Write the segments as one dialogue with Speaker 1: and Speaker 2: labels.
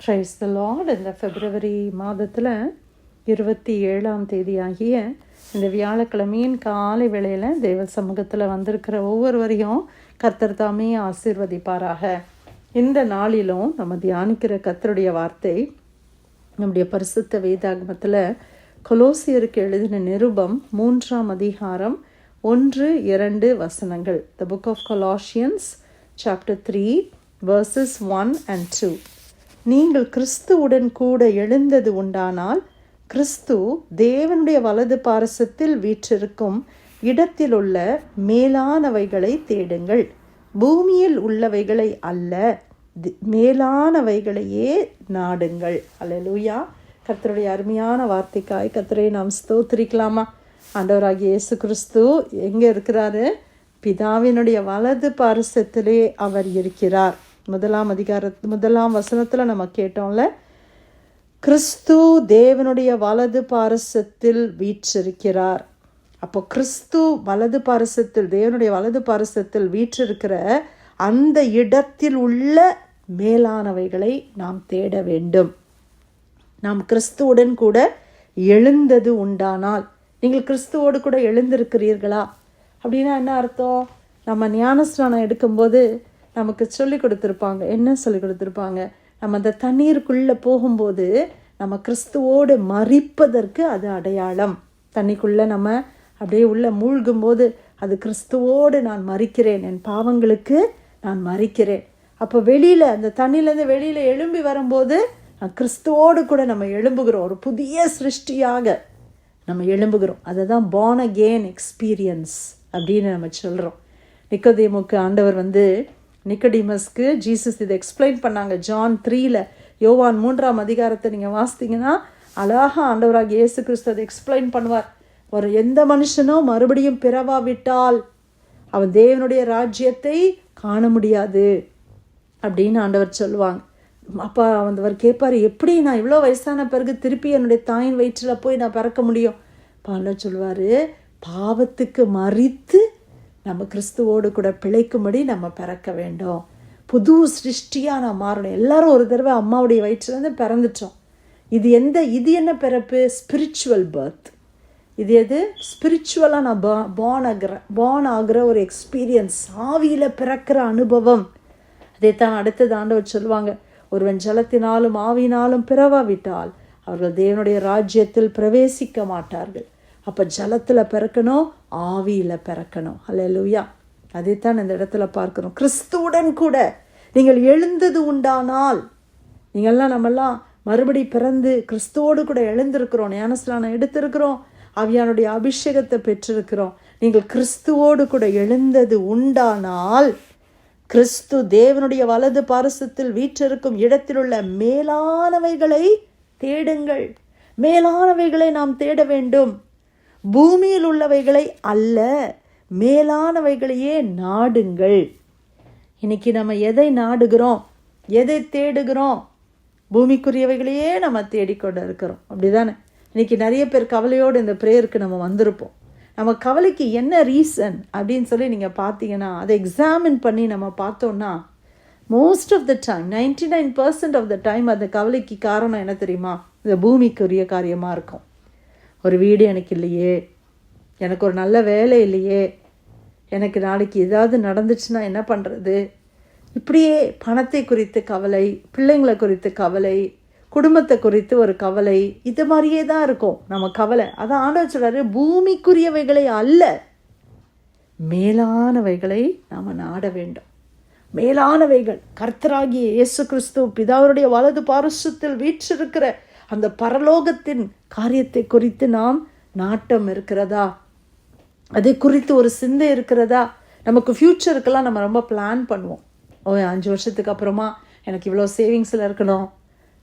Speaker 1: Price தி Lord. இந்த பிப்ரவரி மாதத்தில் 27ஆம் தேதியாகிய இந்த வியாழக்கிழமையின் காலை வேளையில் தேவ சமூகத்தில் வந்திருக்கிற ஒவ்வொருவரையும் கர்த்தர் தாமே ஆசீர்வதிப்பாராக. இந்த நாளிலும் நம்ம தியானிக்கிற கர்த்தருடைய வார்த்தை நம்முடைய பரிசுத்த வேதாகமத்தில் கொலோசியருக்கு எழுதின நிருபம் 3ஆம் அதிகாரம் 1-2 வசனங்கள். The book of Colossians chapter 3 verses 1 and 2. நீங்கள் கிறிஸ்துவுடன் கூட எழுந்தது உண்டானால் கிறிஸ்து தேவனுடைய வலது பாரசத்தில் வீற்றிருக்கும் இடத்திலுள்ள மேலானவைகளை தேடுங்கள், பூமியில் உள்ளவைகளை அல்ல, மேலானவைகளையே நாடுங்கள். அல்லேலூயா. கர்த்தருடைய அருமையான வார்த்தைக்காய் கர்த்தரை நாம் ஸ்தோத்திரிக்கலாமா? ஆண்டவராகிய இயேசு கிறிஸ்து எங்கே இருக்கிறாரு? பிதாவினுடைய வலது பாரசத்திலே அவர் இருக்கிறார். 1ஆம் வசனத்தில் நம்ம கேட்டோம்ல, கிறிஸ்து தேவனுடைய வலது பாரசத்தில் வீற்றிருக்கிறார். அப்போ கிறிஸ்து வலது பாரசத்தில், தேவனுடைய வலது பாரசத்தில் வீற்றிருக்கிற அந்த இடத்தில் உள்ள மேலானவைகளை நாம் தேட வேண்டும். நாம் கிறிஸ்துவுடன் கூட எழுந்தது உண்டானால், நீங்கள் கிறிஸ்துவோடு கூட எழுந்திருக்கிறீர்களா அப்படின்னா என்ன அர்த்தம்? நம்ம ஞானஸ்நானம் எடுக்கும்போது நமக்கு சொல்லி கொடுத்துருப்பாங்க. என்ன சொல்லி கொடுத்துருப்பாங்க? நம்ம அந்த தண்ணீருக்குள்ளே போகும்போது நம்ம கிறிஸ்துவோடு மரிப்பதற்கு அது அடையாளம். தண்ணிக்குள்ளே நம்ம அப்படியே உள்ளே மூழ்கும்போது அது கிறிஸ்துவோடு நான் மரிக்கிறேன், என் பாவங்களுக்கு நான் மரிக்கிறேன். அப்போ வெளியில் அந்த தண்ணியிலேருந்து வெளியில் எழும்பி வரும்போது கிறிஸ்துவோடு கூட நம்ம எழும்புகிறோம், ஒரு புதிய சிருஷ்டியாக நம்ம எழும்புகிறோம். அதை தான் born again எக்ஸ்பீரியன்ஸ் அப்படின்னு நம்ம சொல்கிறோம். நிக்கோதேமுக்கு ஆண்டவர் நிக்கோடிமஸ்க்கு ஜீசஸ் இதை எக்ஸ்பிளைன் பண்ணாங்க. ஜான் 3 யோவான் 3ஆம் அதிகாரத்தை நீங்கள் வாசித்தீங்கன்னா அழகாக ஆண்டவராக இயேசு கிறிஸ்து அதை எக்ஸ்பிளைன் பண்ணுவார். ஒரு எந்த மனுஷனும் மறுபடியும் பிறவாவிட்டால் அவன் தேவனுடைய ராஜ்யத்தை காண முடியாது அப்படின்னு ஆண்டவர் சொல்லுவாங்க. அப்போ அவர் கேட்பார், எப்படி நான் இவ்வளோ வயசான பிறகு திருப்பி என்னுடைய தாயின் வயிற்றில் போய் நான் பிறக்க முடியும்? பால சொல்லுவார், பாவத்துக்கு மரித்து நம்ம கிறிஸ்துவோடு கூட பிழைக்கும்படி நம்ம பிறக்க வேண்டும். புது சிருஷ்டியாக நான் மாறணும். எல்லாரும் ஒரு தடவை அம்மாவுடைய வயிற்றுலேருந்து பிறந்துட்டோம். இது என்ன பிறப்பு? Spiritual birth. இது எது? ஸ்பிரிச்சுவலாக நான் பார்ன் ஆகிற ஒரு எக்ஸ்பீரியன்ஸ், ஆவியில் பிறக்கிற அனுபவம். அதைத்தான் அடுத்தது ஆண்டவர் சொல்லுவாங்க, ஒருவன் ஜலத்தினாலும் ஆவியினாலும் பிறவாவிட்டால் அவர்கள் தேவனுடைய ராஜ்யத்தில் பிரவேசிக்க மாட்டார்கள். அப்போ ஜலத்தில் பிறக்கணும், ஆவியில் பிறக்கணும். அல்லேலூயா. அதைத்தான் இந்த இடத்துல பார்க்கணும். கிறிஸ்துவுடன் கூட நீங்கள் எழுந்தது உண்டானால், நம்மெல்லாம் மறுபடி பிறந்து கிறிஸ்துவோடு கூட எழுந்திருக்கிறோம், ஞானஸ்நானம் எடுத்திருக்கிறோம், ஆவியானுடைய அபிஷேகத்தை பெற்றிருக்கிறோம். நீங்கள் கிறிஸ்துவோடு கூட எழுந்தது உண்டானால் கிறிஸ்து தேவனுடைய வலது பாரசத்தில் வீற்றிருக்கும் இடத்திலுள்ள மேலானவைகளை தேடுங்கள். மேலானவைகளை நாம் தேட வேண்டும். பூமியில் உள்ளவைகளை அல்ல, மேலானவைகளையே நாடுங்கள். இன்னைக்கு நம்ம எதை நாடுகிறோம், எதை தேடுகிறோம்? பூமிக்குரியவைகளையே நம்ம தேடிக்கொண்டு இருக்கிறோம். அப்படிதானே? இன்னைக்கு நிறைய பேர் கவலையோடு இந்த ப்ரேயருக்கு நம்ம வந்திருப்போம். நம்ம கவலைக்கு என்ன ரீசன் அப்படின்னு சொல்லி நீங்கள் பார்த்தீங்கன்னா, அதை எக்ஸாமின் பண்ணி நம்ம பார்த்தோன்னா, most of the time 99% of the time அந்த கவலைக்கு காரணம் என்ன தெரியுமா? இந்த பூமிக்குரிய காரியமாக இருக்கும். ஒரு வீடு எனக்கு இல்லையே, எனக்கு ஒரு நல்ல வேலை இல்லையே, எனக்கு நாளைக்கு ஏதாவது நடந்துச்சுன்னா என்ன பண்ணுறது, இப்படியே பணத்தை குறித்து கவலை, பிள்ளைங்களை குறித்து கவலை, குடும்பத்தை குறித்து ஒரு கவலை, இது மாதிரியே தான் இருக்கும் நம்ம கவலை. அதான் ஆண்டவர் சொல்றாரு, பூமிக்குரியவைகளை அல்ல, மேலானவைகளை நாம் நாட வேண்டும். மேலானவைகள் கர்த்தராகிய இயேசு கிறிஸ்து பிதாவுடைய வலது பாரசத்தில் வீற்றிருக்கிற அந்த பரலோகத்தின் காரியத்தை குறித்து நாம் நாட்டம் இருக்கிறதா? அதை குறித்து ஒரு சிந்தை இருக்கிறதா? நமக்கு ஃப்யூச்சருக்கெல்லாம் நம்ம ரொம்ப பிளான் பண்ணுவோம். 5 வருஷத்துக்கு அப்புறமா எனக்கு இவ்வளோ சேவிங்ஸில் இருக்கணும்,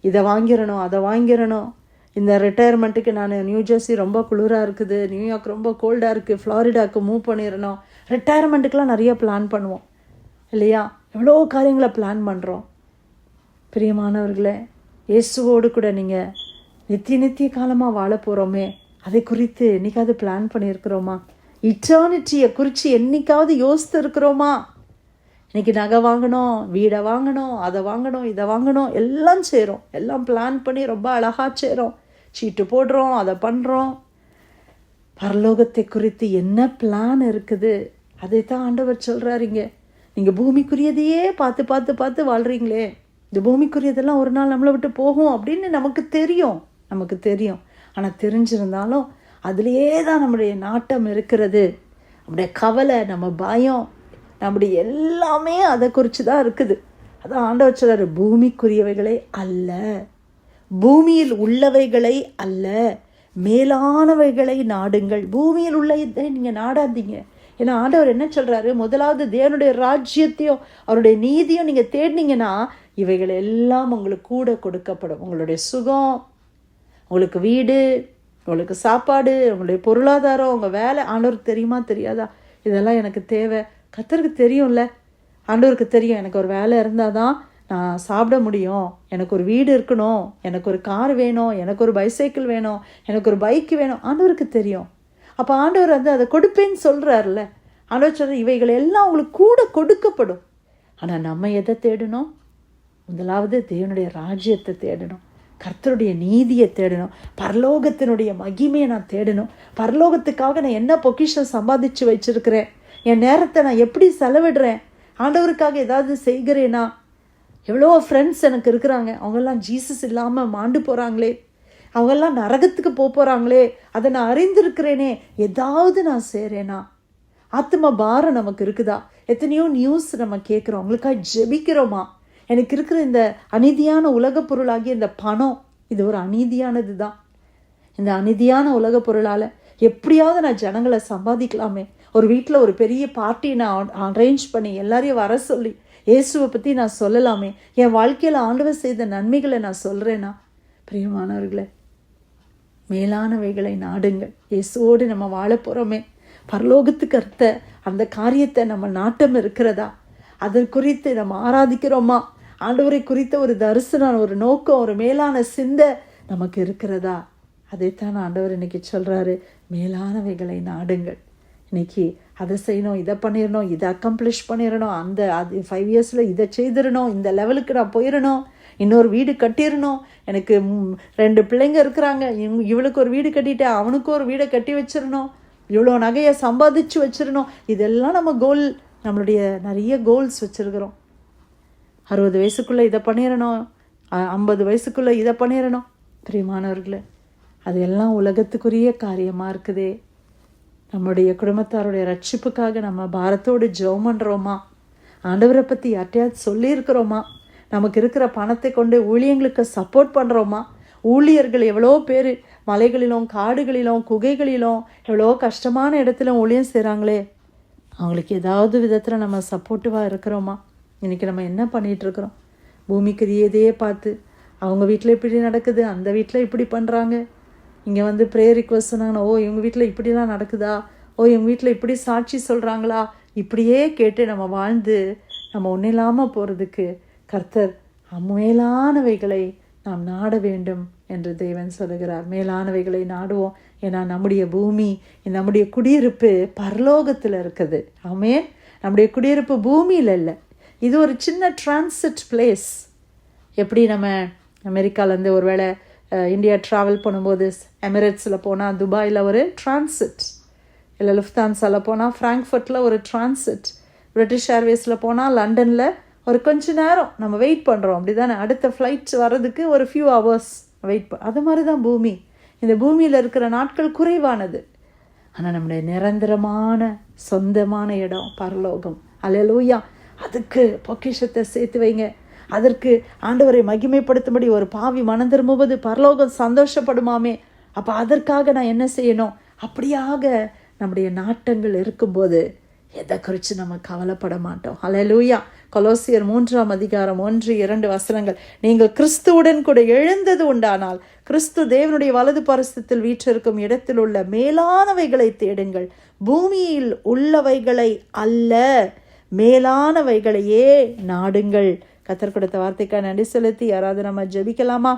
Speaker 1: இதை வாங்கிடணும், அதை வாங்கிடணும், இந்த ரிட்டையர்மெண்ட்டுக்கு நான் நியூஜெர்சி ரொம்ப குளிராக இருக்குது, நியூயார்க் ரொம்ப கோல்டாக இருக்குது, ஃப்ளாரிடாவுக்கு மூவ் பண்ணிடணும். ரிட்டையர்மெண்ட்டுக்கெலாம் நிறைய பிளான் பண்ணுவோம் இல்லையா? எவ்வளோ காரியங்களை பிளான் பண்ணுறோம். பிரியமானவர்களே, இயேசுவோடு கூட நீங்கள் நித்திய காலமாக வாழ போகிறோமே, அதை குறித்து என்னைக்காவது பிளான் பண்ணியிருக்கிறோமா? இட்டர்னிட்டியை குறித்து என்னைக்காவது யோசித்து இருக்கிறோமா? இன்றைக்கி நகை வாங்கணும், வீடை வாங்கணும், அதை வாங்கணும், இதை வாங்கணும், எல்லாம் செய்கிறோம். எல்லாம் பிளான் பண்ணி ரொம்ப அழகாக செய்கிறோம். சீட்டு போடுறோம், அதை பண்ணுறோம். பரலோகத்தை குறித்து என்ன பிளான் இருக்குது? அதைத்தான் ஆண்டவர் சொல்கிறாருங்க. நீங்கள் பூமிக்குரியதையே பார்த்து பார்த்து பார்த்து வாழ்கிறீங்களே, இந்த பூமிக்குரியதெல்லாம் ஒரு நாள் நம்மளை விட்டு போகும் அப்படின்னு நமக்கு தெரியும். ஆனால் தெரிஞ்சிருந்தாலும் அதுலேயே தான் நம்முடைய நாட்டம் இருக்கிறது. நம்முடைய கவலை, நம்ம பயம், நம்முடைய எல்லாமே அதை குறித்து தான் இருக்குது. அதான் ஆண்டவர் சொல்றாரு, பூமிக்குரியவைகளை அல்ல, பூமியில் உள்ளவைகளை அல்ல, மேலானவைகளை நாடுங்கள். பூமியில் உள்ளதை நீங்கள் நாடாதீங்க. ஏன்னா ஆண்டவர் என்ன சொல்கிறாரு, முதலாவது தேவனுடைய ராஜ்யத்தையும் அவருடைய நீதியும் நீங்கள் தேடினீங்கன்னா இவைகள் எல்லாம் உங்களுக்கு கூட கொடுக்கப்படும். உங்களுடைய சுகம், உங்களுக்கு வீடு, உங்களுக்கு சாப்பாடு, உங்களுடைய பொருளாதாரம், உங்கள் வேலை. ஆண்டவருக்கு தெரியுமா தெரியாதா? இதெல்லாம் எனக்கு தேவை. கர்த்தருக்கு தெரியும்ல. ஆண்டவருக்கு தெரியும், எனக்கு ஒரு வேலை இருந்தால் தான் நான் சாப்பிட முடியும், எனக்கு ஒரு வீடு இருக்கணும், எனக்கு ஒரு கார் வேணும், எனக்கு ஒரு பைசைக்கிள் வேணும், எனக்கு ஒரு பைக்கு வேணும். ஆண்டவருக்கு தெரியும். அப்போ ஆண்டவர் அதை கொடுப்பேன்னு சொல்கிறாருல்ல. ஆண்டவர் சொல்கிற இவைகள் எல்லாம் உங்களுக்கு கூட கொடுக்கப்படும். ஆனால் நம்ம எதை தேடணும்? முதலாவது தேவனுடைய ராஜ்யத்தை தேடணும், கர்த்தருடைய நீதியை தேடணும், பரலோகத்தினுடைய மகிமையை நான் தேடணும். பரலோகத்துக்காக நான் என்ன பொக்கிஷம் சம்பாதிச்சு வச்சிருக்கிறேன், என் நேரத்தை நான் எப்படி செலவிடுறேன், ஆண்டவருக்காக ஏதாவது செய்கிறேனா? எவ்வளோ ஃப்ரெண்ட்ஸ் எனக்கு இருக்கிறாங்க, அவங்கெல்லாம் ஜீசஸ் இல்லாமல் மாண்டு போகிறாங்களே, அவங்கெல்லாம் நரகத்துக்கு போகிறாங்களே, அதை நான் அறிந்திருக்கிறேனே, ஏதாவது நான் செய்கிறேனா? ஆத்ம பாரம் நமக்கு இருக்குதா? எத்தனையோ நியூஸ் நம்ம கேட்குறோம், அவங்களுக்காக ஜெபிக்கிறோமா? எனக்கு இருக்கிற இந்த அநீதியான உலக பொருளாகிய இந்த பணம், இது ஒரு அநீதியானது தான். இந்த அநீதியான உலக பொருளால் எப்படியாவது நான் ஜனங்களை சம்பாதிக்கலாமே, ஒரு வீட்டில் ஒரு பெரிய பார்ட்டி நான் அரேஞ்ச் பண்ணி எல்லாரையும் வர சொல்லி இயேசுவை பற்றி நான் சொல்லலாமே, என் வாழ்க்கையில் ஆண்டவர் செய்த நன்மைகளை நான் சொல்கிறேன்னா? பிரியமானவர்களே, மேலானவைகளை நாடுங்கள். இயேசுவோடு நம்ம வாழ போகிறோமே, பரலோகத்துக்கு அர்த்த அந்த காரியத்தை நம்ம நாட்டம் இருக்கிறதா? அதை குறித்து நம்ம ஆராதிக்கிறோமா? ஆண்டவரை குறித்த ஒரு தரிசனம், ஒரு நோக்கம், ஒரு மேலான சிந்தை நமக்கு இருக்கிறதா? அதைத்தான் ஆண்டவர் இன்னைக்கு சொல்கிறாரு, மேலானவைகளை நாடுங்கள். இன்னைக்கு அதை செய்யணும், இதை பண்ணிடணும், இதை அக்கம்ப்ளிஷ் பண்ணிடணும், அது 5 இயர்ஸில் இதை செய்திடணும், இந்த லெவலுக்கு நான் போயிடணும், இன்னொரு வீடு கட்டிடணும், எனக்கு 2 பிள்ளைங்க இருக்கிறாங்க, இவளுக்கு ஒரு வீடு கட்டிட்டேன், அவனுக்கு ஒரு வீடை கட்டி வச்சிடணும், இவ்வளோ நகையை சம்பாதிச்சு வச்சிடணும். இதெல்லாம் நம்ம கோல், நம்மளுடைய நிறைய கோல்ஸ் வச்சுருக்கிறோம். 60 வயசுக்குள்ளே இதை பண்ணிடணும், 50 வயசுக்குள்ளே இதை பண்ணிடணும். பிரியமானவர்களே, அது எல்லாம் உலகத்துக்குரிய காரியமாக இருக்குதே. நம்முடைய குடும்பத்தாருடைய ரட்சிப்புக்காக நம்ம பாரத்தோடு ஜெபம் பண்ணுறோமா? ஆண்டவரை பற்றி யார்ட்டையாவது சொல்லியிருக்கிறோமா? நமக்கு இருக்கிற பணத்தை கொண்டு ஊழியங்களுக்கு சப்போர்ட் பண்ணுறோமா? ஊழியர்கள் எவ்வளோ பேர் மலைகளிலும் காடுகளிலும் குகைகளிலும் எவ்வளோ கஷ்டமான இடத்துல ஊழியம் செய்கிறாங்களே, அவங்களுக்கு ஏதாவது விதத்தில் நம்ம சப்போர்ட்டிவாக இருக்கிறோமா? இன்றைக்கி நம்ம என்ன பண்ணிகிட்ருக்குறோம்? பூமிக்குரியதையே பார்த்து அவங்க வீட்டில் இப்படி நடக்குது, அந்த வீட்டில் இப்படி பண்ணுறாங்க, இங்கே வந்து ப்ரேயர் ரிக்வஸ்ட் சொன்னாங்கன்னா, ஓ இவங்க வீட்டில் இப்படிலாம் நடக்குதா, ஓ இவங்க வீட்டில் இப்படி சாட்சி சொல்கிறாங்களா, இப்படியே கேட்டு நம்ம வாழ்ந்து நம்ம ஒன்றும் இல்லாமல் போகிறதுக்கு கர்த்தர் மேலானவைகளை நாம் நாட வேண்டும் என்று தேவன் சொல்லுகிறார். மேலானவைகளை நாடுவோம். ஏன்னா நம்முடைய பூமி, நம்முடைய குடியிருப்பு பரலோகத்தில் இருக்குது. ஆமென். நம்முடைய குடியிருப்பு பூமியில் இல்லை, இது ஒரு சின்ன டிரான்சிட் பிளேஸ். எப்படி நம்ம அமெரிக்காவிலேருந்து ஒரு வேளை இந்தியா ட்ராவல் பண்ணும்போது எமிரேட்ஸில் போனால் துபாயில் ஒரு டிரான்சிட், இல்லை லுஃப்தான்ஸாவில் போனால் ஃப்ராங்க்ஃபர்ட்டில் ஒரு டிரான்சிட், பிரிட்டிஷ் ஏர்வேஸில் போனால் லண்டனில் ஒரு கொஞ்ச நேரம் நம்ம வெயிட் பண்ணுறோம், அப்படி தானே? அடுத்த ஃப்ளைட்ஸ் வர்றதுக்கு ஒரு ஃபியூ ஹவர்ஸ் வெயிட் அது மாதிரி தான் பூமி. இந்த பூமியில் இருக்கிற நாட்கள் குறைவானது. ஆனால் நம்முடைய நிரந்தரமான சொந்தமான இடம் பரலோகம். அல்லேலூயா. அதுக்கு பொக்கிஷத்தை சேர்த்து வைங்க. அதற்கு ஆண்டவரை மகிமைப்படுத்தும்படி ஒரு பாவி மனம் திரும்பும்போது பரலோகம் சந்தோஷப்படுமாமே. அப்போ அதற்காக நான் என்ன செய்யணும்? அப்படியாக நம்முடைய நாட்டங்கள் இருக்கும்போது எதை குறித்து நம்ம கவலைப்பட மாட்டோம். அல்லேலூயா. கொலோசியர் 3:1-2 நீங்கள் கிறிஸ்துவுடன் கூட எழுந்தது உண்டானால் கிறிஸ்து தேவனுடைய வலது பரிசுத்தத்தில் வீற்றிருக்கும் இடத்தில் உள்ள மேலானவைகளை தேடுங்கள், பூமியில் உள்ளவைகளை அல்ல, மேலானவைகளையே நாடுங்கள். கர்த்தர் கொடுத்த வார்த்தைக்காக நன்றி செலுத்தி யாராவது நம்ம ஜெபிக்கலாமா?